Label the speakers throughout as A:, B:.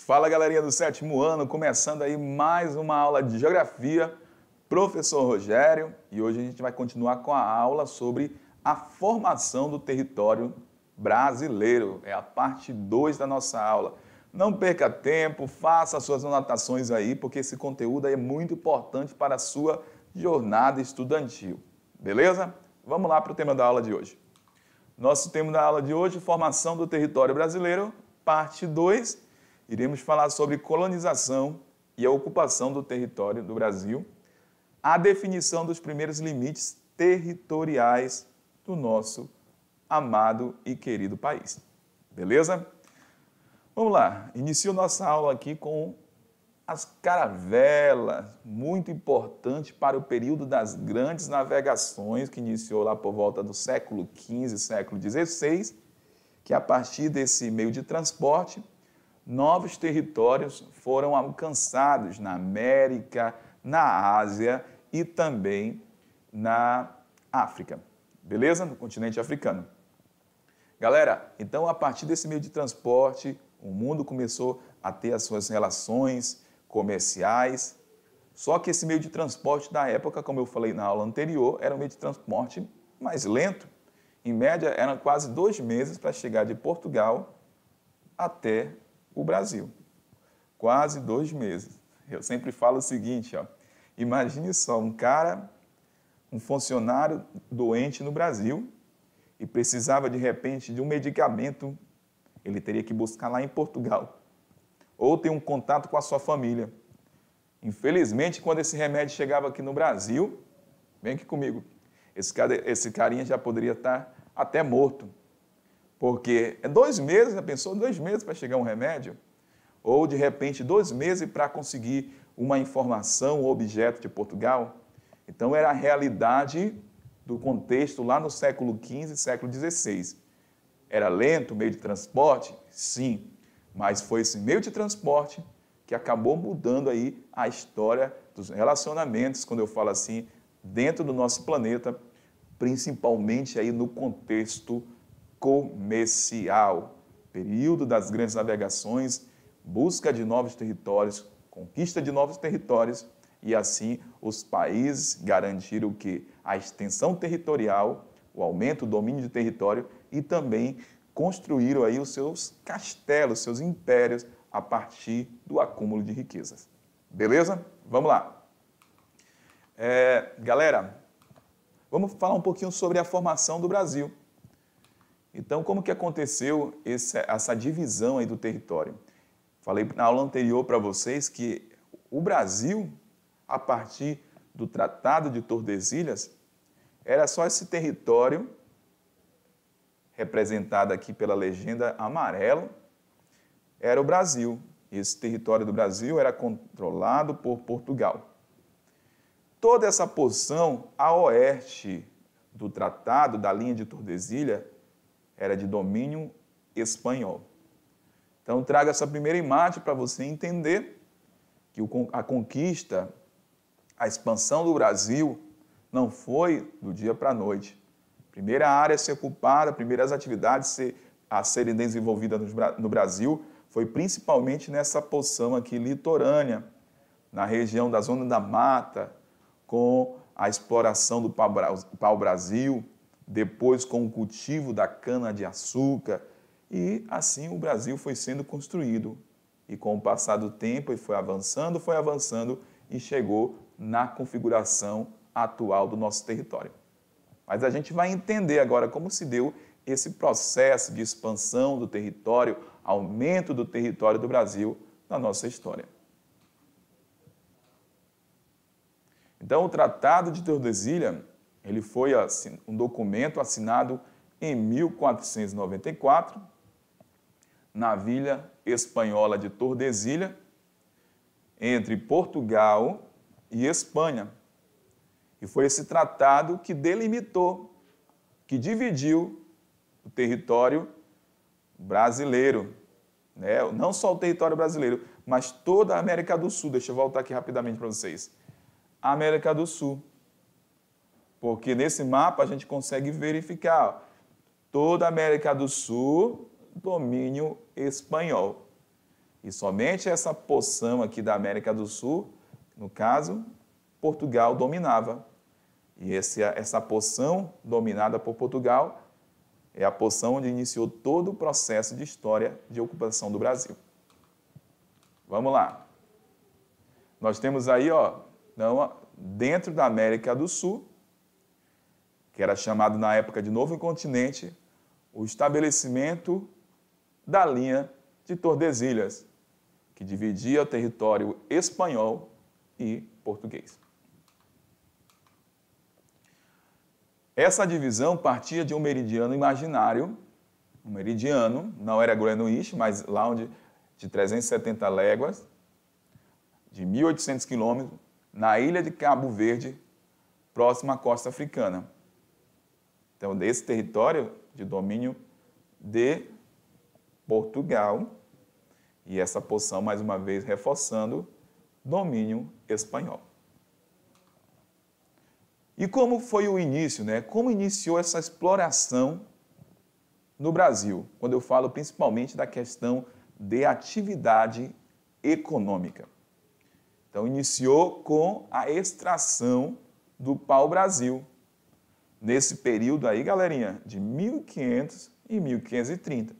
A: Fala, galerinha do sétimo ano, começando aí mais uma aula de Geografia, professor Rogério, e hoje a gente vai continuar com a aula sobre a formação do território brasileiro. É a parte 2 da nossa aula. Não perca tempo, faça as suas anotações aí, porque esse conteúdo aí é muito importante para a sua jornada estudantil. Beleza? Vamos lá para o tema da aula de hoje. Nosso tema da aula de hoje, formação do território brasileiro, parte 2. Iremos falar sobre colonização e a ocupação do território do Brasil, a definição dos primeiros limites territoriais do nosso amado e querido país. Beleza? Vamos lá, inicio nossa aula aqui com as caravelas, muito importante para o período das grandes navegações, que iniciou lá por volta do século XV, século XVI, que a partir desse meio de transporte, novos territórios foram alcançados na América, na Ásia e também na África, beleza? No continente africano. Galera, então a partir desse meio de transporte, o mundo começou a ter as suas relações comerciais, só que esse meio de transporte da época, como eu falei na aula anterior, era um meio de transporte mais lento. Em média, eram quase 2 meses para chegar de Portugal até o Brasil. Quase 2 meses. Eu sempre falo o seguinte, ó, imagine só um funcionário doente no Brasil e precisava de repente de um medicamento, ele teria que buscar lá em Portugal, ou ter um contato com a sua família. Infelizmente, quando esse remédio chegava aqui no Brasil, vem aqui comigo, esse carinha já poderia estar até morto. Porque é 2 meses, já pensou? 2 meses para chegar um remédio? Ou, de repente, 2 meses para conseguir uma informação, um objeto de Portugal? Então, era a realidade do contexto lá no século XV, século XVI. Era lento o meio de transporte? Sim, mas foi esse meio de transporte que acabou mudando aí a história dos relacionamentos, quando eu falo assim, dentro do nosso planeta, principalmente aí no contexto comercial, período das grandes navegações, busca de novos territórios, conquista de novos territórios, e assim os países garantiram que a extensão territorial, o aumento do domínio de território e também construíram aí os seus castelos, seus impérios a partir do acúmulo de riquezas. Beleza? Vamos lá. Galera, vamos falar um pouquinho sobre a formação do Brasil. Então, como que aconteceu essa divisão aí do território? Falei na aula anterior para vocês que o Brasil, a partir do Tratado de Tordesilhas, era só esse território, representado aqui pela legenda amarelo, era o Brasil. Esse território do Brasil era controlado por Portugal. Toda essa porção a oeste do tratado, da linha de Tordesilhas, era de domínio espanhol. Então, trago essa primeira imagem para você entender que a conquista, a expansão do Brasil não foi do dia para a noite. Primeira área a ser ocupada, primeiras atividades a serem desenvolvidas no Brasil foi principalmente nessa porção aqui litorânea, na região da Zona da Mata, com a exploração do pau-brasil, depois com o cultivo da cana-de-açúcar, e assim o Brasil foi sendo construído. E com o passar do tempo, ele foi avançando e chegou na configuração atual do nosso território. Mas a gente vai entender agora como se deu esse processo de expansão do território, aumento do território do Brasil na nossa história. Então, o Tratado de Tordesilhas, ele foi um documento assinado em 1494, na vila espanhola de Tordesilhas, entre Portugal e Espanha. E foi esse tratado que delimitou, que dividiu o território brasileiro, né? Não só o território brasileiro, mas toda a América do Sul. Deixa eu voltar aqui rapidamente para vocês. A América do Sul. Porque nesse mapa a gente consegue verificar toda a América do Sul, domínio espanhol. E somente essa porção aqui da América do Sul, no caso, Portugal dominava. E essa porção dominada por Portugal é a porção onde iniciou todo o processo de história de ocupação do Brasil. Vamos lá. Nós temos aí, dentro da América do Sul, que era chamado na época de Novo Continente, o estabelecimento da linha de Tordesilhas, que dividia o território espanhol e português. Essa divisão partia de um meridiano imaginário, um meridiano, não era Greenwich, mas lá onde, de 370 léguas, de 1.800 quilômetros, na ilha de Cabo Verde, próxima à costa africana. Então, desse território de domínio de Portugal, e essa porção, mais uma vez, reforçando, domínio espanhol. E como foi o início, né? Como iniciou essa exploração no Brasil? Quando eu falo principalmente da questão de atividade econômica. Então, iniciou com a extração do pau-brasil. Nesse período aí, galerinha, de 1500 e 1530.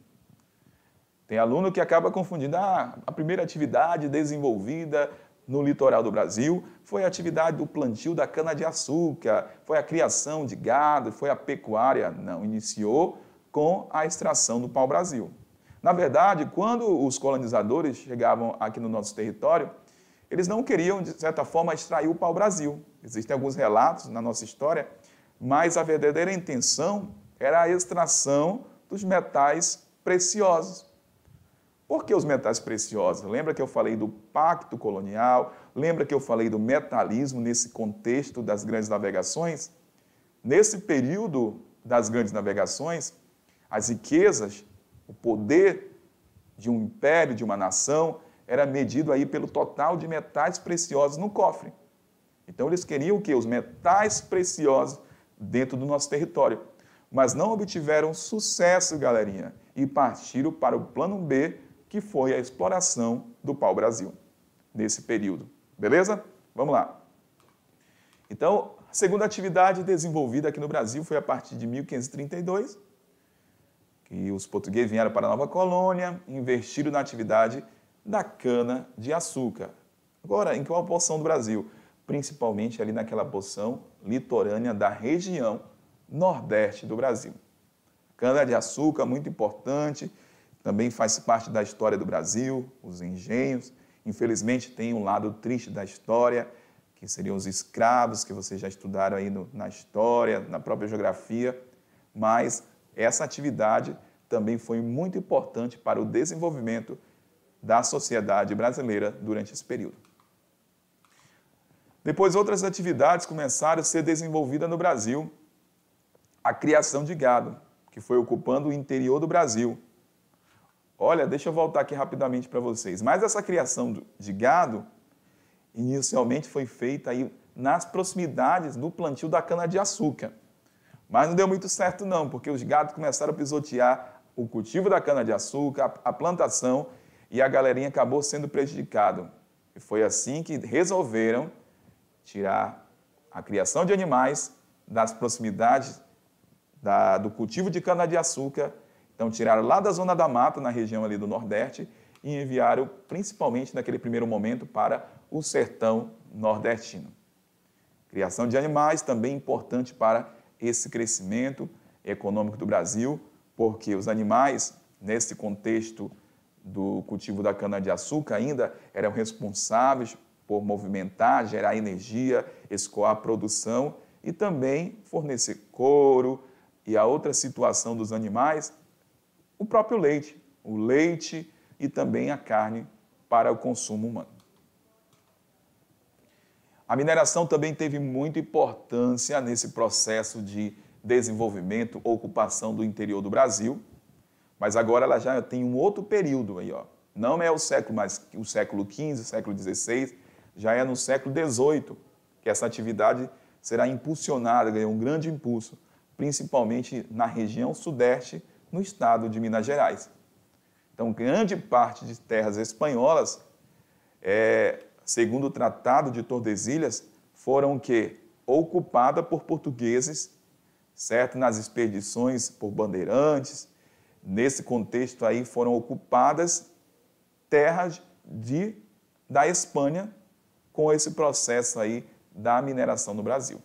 A: Tem aluno que acaba confundindo a primeira atividade desenvolvida no litoral do Brasil foi a atividade do plantio da cana-de-açúcar, foi a criação de gado, foi a pecuária. Não, iniciou com a extração do pau-brasil. Na verdade, quando os colonizadores chegavam aqui no nosso território, eles não queriam, de certa forma, extrair o pau-brasil. Existem alguns relatos na nossa história, mas a verdadeira intenção era a extração dos metais preciosos. Por que os metais preciosos? Lembra que eu falei do pacto colonial? Lembra que eu falei do metalismo nesse contexto das grandes navegações? Nesse período das grandes navegações, as riquezas, o poder de um império, de uma nação, era medido aí pelo total de metais preciosos no cofre. Então, eles queriam o quê? Os metais preciosos dentro do nosso território. Mas não obtiveram sucesso, galerinha, e partiram para o plano B, que foi a exploração do pau-brasil, nesse período. Beleza? Vamos lá. Então, a segunda atividade desenvolvida aqui no Brasil foi a partir de 1532, que os portugueses vieram para a nova colônia e investiram na atividade da cana-de-açúcar. Agora, em qual porção do Brasil? Principalmente ali naquela porção litorânea da região nordeste do Brasil. Cana-de-açúcar, muito importante, também faz parte da história do Brasil, os engenhos. Infelizmente, tem um lado triste da história, que seriam os escravos, que vocês já estudaram aí na história, na própria geografia, mas essa atividade também foi muito importante para o desenvolvimento da sociedade brasileira durante esse período. Depois, outras atividades começaram a ser desenvolvidas no Brasil. A criação de gado, que foi ocupando o interior do Brasil. Olha, deixa eu voltar aqui rapidamente para vocês. Mas essa criação de gado, inicialmente foi feita aí nas proximidades do plantio da cana-de-açúcar. Mas não deu muito certo não, porque os gados começaram a pisotear o cultivo da cana-de-açúcar, a plantação, e a galerinha acabou sendo prejudicado. E foi assim que resolveram tirar a criação de animais das proximidades do cultivo de cana-de-açúcar. Então, tiraram lá da zona da mata, na região ali do Nordeste, e enviaram, principalmente naquele primeiro momento, para o sertão nordestino. Criação de animais também importante para esse crescimento econômico do Brasil, porque os animais, nesse contexto do cultivo da cana-de-açúcar, ainda eram responsáveis por movimentar, gerar energia, escoar a produção e também fornecer couro e a outra situação dos animais, o próprio leite, o leite e também a carne para o consumo humano. A mineração também teve muita importância nesse processo de desenvolvimento, ocupação do interior do Brasil, mas agora ela já tem um outro período aí, ó. Não é o século, mas o século XV, século XVI, já é no século XVIII que essa atividade será impulsionada, ganhou um grande impulso, principalmente na região sudeste, no estado de Minas Gerais. Então, grande parte de terras espanholas, segundo o Tratado de Tordesilhas, foram o quê? Ocupadas por portugueses, certo? Nas expedições por bandeirantes. Nesse contexto aí foram ocupadas terras da Espanha com esse processo aí da mineração no Brasil.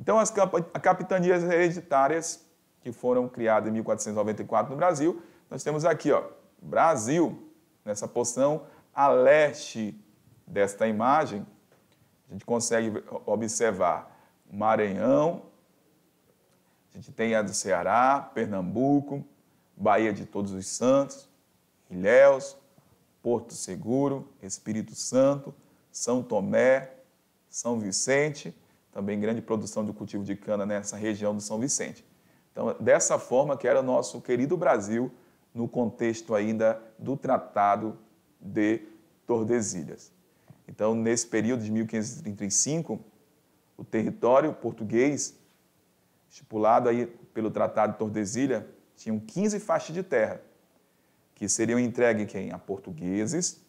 A: Então, as capitanias hereditárias que foram criadas em 1494 no Brasil, nós temos aqui, ó, Brasil, nessa porção a leste desta imagem, a gente consegue observar Maranhão, a gente tem a do Ceará, Pernambuco, Bahia de Todos os Santos, Ilhéus, Porto Seguro, Espírito Santo, São Tomé, São Vicente, também grande produção de cultivo de cana nessa região do São Vicente. Então, dessa forma que era o nosso querido Brasil, no contexto ainda do Tratado de Tordesilhas. Então, nesse período de 1535, o território português, estipulado aí pelo Tratado de Tordesilhas, tinham 15 faixas de terra, que seriam entregues a portugueses,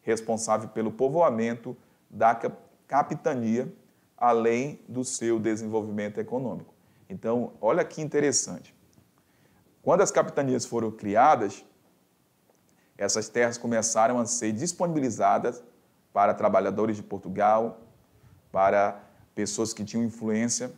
A: responsáveis pelo povoamento da capitania, além do seu desenvolvimento econômico. Então, olha que interessante. Quando as capitanias foram criadas, essas terras começaram a ser disponibilizadas para trabalhadores de Portugal, para pessoas que tinham influência,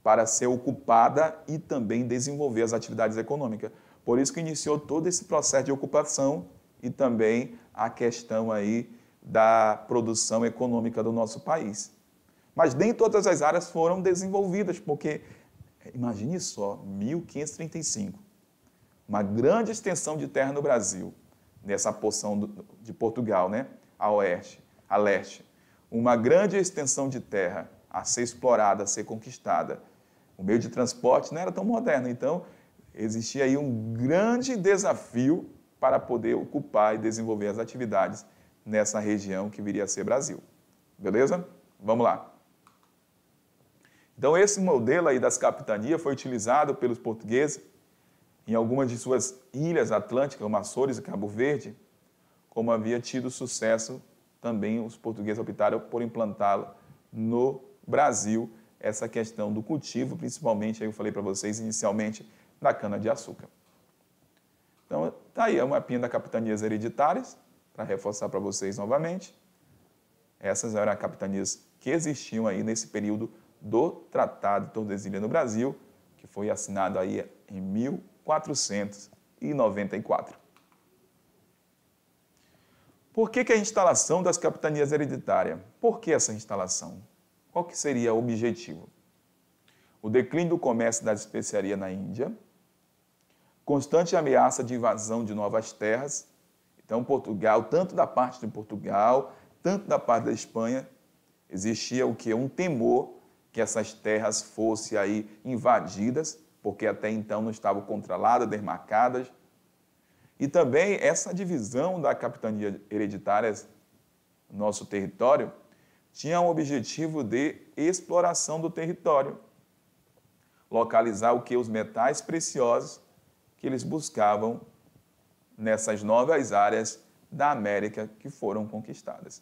A: para ser ocupada e também desenvolver as atividades econômicas. Por isso que iniciou todo esse processo de ocupação e também a questão aí da produção econômica do nosso país. Mas nem todas as áreas foram desenvolvidas, porque, imagine só, 1535, uma grande extensão de terra no Brasil, nessa porção de Portugal, né? A oeste, a leste. Uma grande extensão de terra a ser explorada, a ser conquistada. O meio de transporte não era tão moderno, então existia aí um grande desafio para poder ocupar e desenvolver as atividades nessa região que viria a ser Brasil. Beleza? Vamos lá. Então, esse modelo aí das capitanias foi utilizado pelos portugueses em algumas de suas ilhas atlânticas, como Açores e Cabo Verde, como havia tido sucesso também os portugueses optaram por implantá-lo no Brasil, essa questão do cultivo, principalmente, aí eu falei para vocês inicialmente, da cana-de-açúcar. Então, está aí a mapinha das capitanias hereditárias, para reforçar para vocês novamente. Essas eram as capitanias que existiam aí nesse período do Tratado de Tordesilhas no Brasil, que foi assinado aí em 1494. Por que a instalação das capitanias hereditárias? Por que essa instalação? Qual que seria o objetivo? O declínio do comércio das especiarias na Índia, constante ameaça de invasão de novas terras. Então, Portugal, tanto da parte de Portugal, tanto da parte da Espanha, existia o quê? Um temor que essas terras fossem aí invadidas, porque até então não estavam controladas, demarcadas. E também essa divisão da capitania hereditária no nosso território tinha um objetivo de exploração do território, localizar o que? Os metais preciosos que eles buscavam nessas novas áreas da América que foram conquistadas.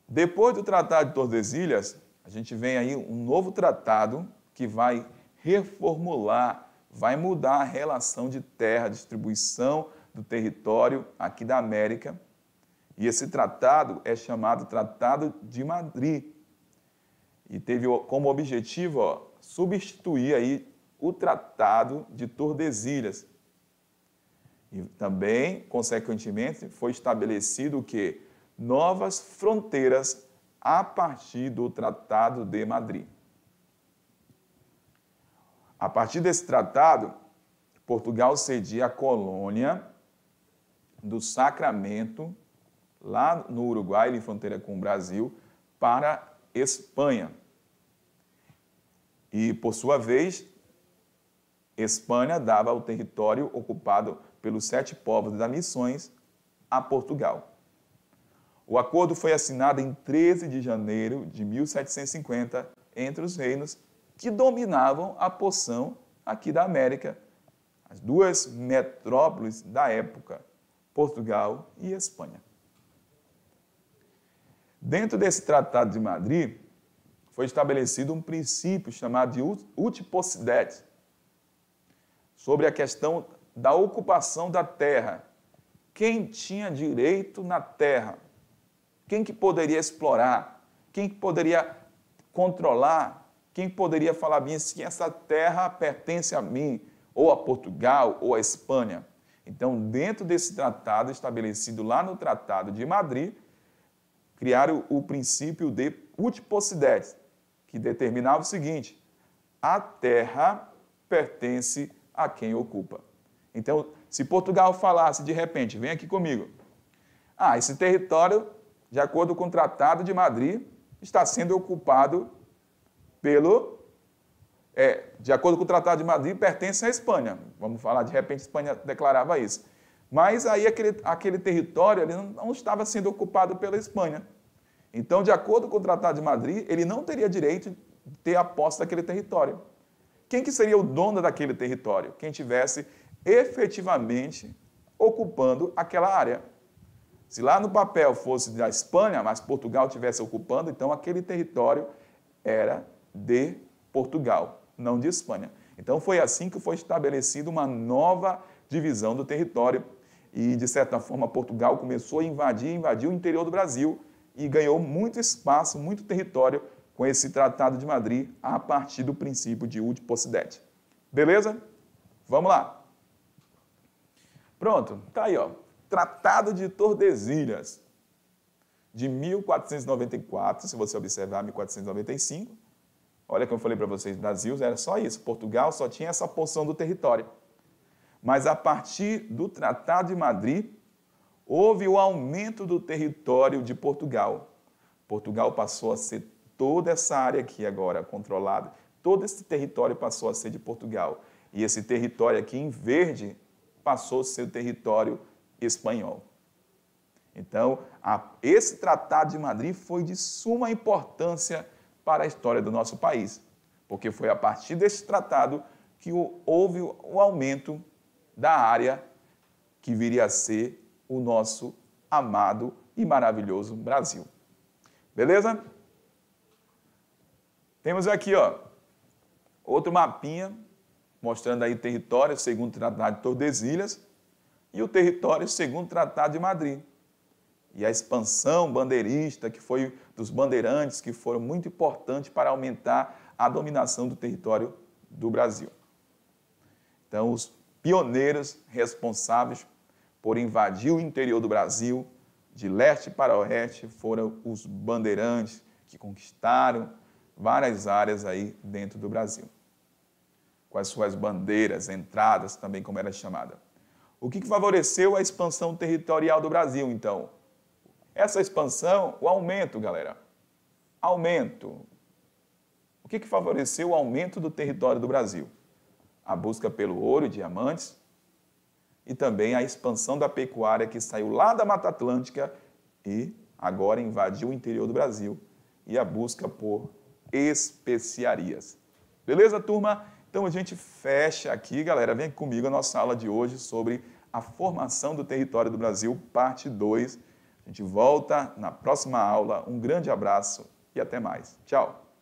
A: Depois do Tratado de Tordesilhas, a gente vem aí um novo tratado que vai reformular, vai mudar a relação de terra, distribuição do território aqui da América. E esse tratado é chamado Tratado de Madrid. E teve como objetivo substituir aí o Tratado de Tordesilhas. E também, consequentemente, foi estabelecido o quê? Novas fronteiras a partir do Tratado de Madrid. A partir desse tratado, Portugal cedia a colônia do Sacramento, lá no Uruguai, em fronteira com o Brasil, para a Espanha. E, por sua vez, Espanha dava o território ocupado pelos 7 povos das missões a Portugal. O acordo foi assinado em 13 de janeiro de 1750 entre os reinos que dominavam a porção aqui da América. as duas metrópoles da época, Portugal e Espanha. Dentro desse Tratado de Madrid, foi estabelecido um princípio chamado de ut possidetis, sobre a questão da ocupação da terra. Quem tinha direito na terra? Quem que poderia explorar? Quem que poderia controlar? Quem poderia falar bem assim, essa terra pertence a mim, ou a Portugal, ou a Espanha? Então, dentro desse tratado estabelecido lá no Tratado de Madrid, criaram o princípio de ut possidetis, que determinava o seguinte: a terra pertence a quem ocupa. Então, se Portugal falasse de repente, vem aqui comigo, esse território, de acordo com o Tratado de Madrid, está sendo ocupado de acordo com o Tratado de Madrid, pertence à Espanha. Vamos falar, de repente, a Espanha declarava isso. Mas aí aquele território ele não estava sendo ocupado pela Espanha. Então, de acordo com o Tratado de Madrid, ele não teria direito de ter a posse daquele território. Quem que seria o dono daquele território? Quem tivesse efetivamente ocupando aquela área. Se lá no papel fosse da Espanha, mas Portugal estivesse ocupando, então aquele território era de Portugal, não de Espanha. Então foi assim que foi estabelecida uma nova divisão do território e, de certa forma, Portugal começou a invadir o interior do Brasil e ganhou muito espaço, muito território com esse Tratado de Madrid a partir do princípio de ut possidetis. Beleza? Vamos lá. Pronto, tá aí, ó. Tratado de Tordesilhas, de 1494, se você observar, 1495. Olha como eu falei para vocês, Brasil era só isso, Portugal só tinha essa porção do território. Mas a partir do Tratado de Madrid, houve o aumento do território de Portugal. Portugal passou a ser toda essa área aqui agora controlada, todo esse território passou a ser de Portugal. E esse território aqui em verde passou a ser o território espanhol. Então, esse Tratado de Madrid foi de suma importância para a história do nosso país, porque foi a partir desse tratado que houve o aumento da área que viria a ser o nosso amado e maravilhoso Brasil. Beleza? Temos aqui, ó, outro mapinha mostrando aí o território segundo o Tratado de Tordesilhas e o território segundo o Tratado de Madrid. E a expansão bandeirista, que foi dos bandeirantes, que foram muito importantes para aumentar a dominação do território do Brasil. Então, os pioneiros responsáveis por invadir o interior do Brasil, de leste para oeste, foram os bandeirantes que conquistaram várias áreas aí dentro do Brasil, com as suas bandeiras, entradas, também como era chamada. O que favoreceu a expansão territorial do Brasil, então? Essa expansão, o aumento, galera. Aumento. O que favoreceu o aumento do território do Brasil? A busca pelo ouro e diamantes e também a expansão da pecuária que saiu lá da Mata Atlântica e agora invadiu o interior do Brasil e a busca por especiarias. Beleza, turma? Então a gente fecha aqui, galera. Vem comigo a nossa aula de hoje sobre a formação do território do Brasil, parte 2. A gente volta na próxima aula. Um grande abraço e até mais. Tchau!